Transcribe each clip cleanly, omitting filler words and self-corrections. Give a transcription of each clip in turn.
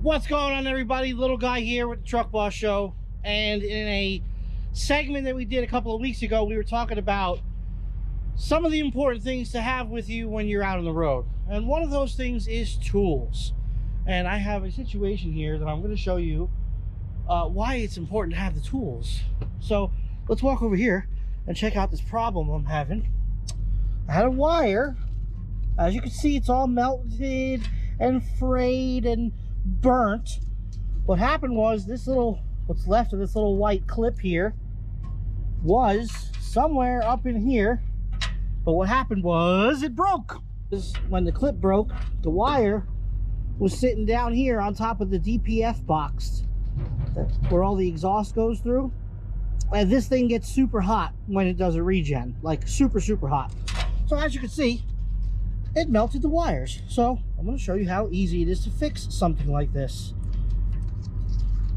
What's going on, everybody? Little guy here with the Truck Boss Show. And in a segment that we did a couple of weeks ago, we were talking about some of the important things to have with you when you're out on the road. And one of those things is tools. And I have a situation here that I'm going to show you why it's important to have the tools. So let's walk over here and check out this problem I'm having. I had a wire. As you can see, it's all melted and frayed and burnt. What happened was this little, what's left of this little white clip here was somewhere up in here, but what happened was it broke. When the clip broke, the wire was sitting down here on top of the DPF box where all the exhaust goes through, and this thing gets super hot when it does a regen, like super hot. So as you can see, it melted the wires. So I'm going to show you how easy it is to fix something like this.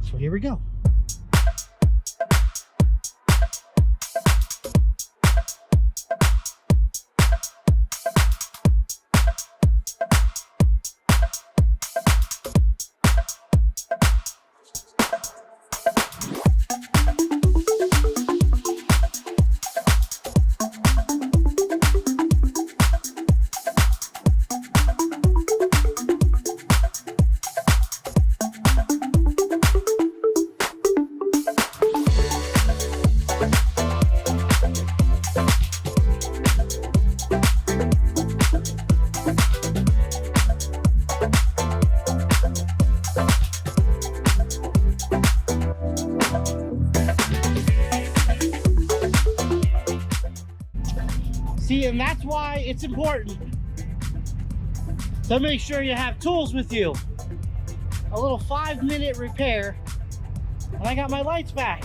So here we go. See, and that's why it's important to make sure you have tools with you. A little 5-minute repair, and I got my lights back.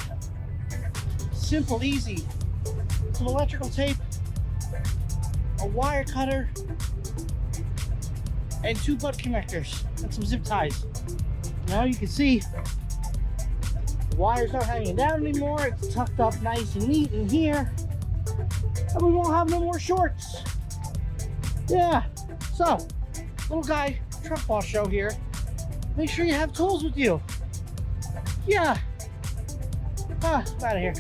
Simple, easy. Some electrical tape, a wire cutter, and 2 butt connectors, and some zip ties. Now you can see the wire's not hanging down anymore. It's tucked up nice and neat in here. And we won't have no more shorts. Yeah, so little guy Truck Boss Show here. Make sure you have tools with you. Yeah. I'm out of here.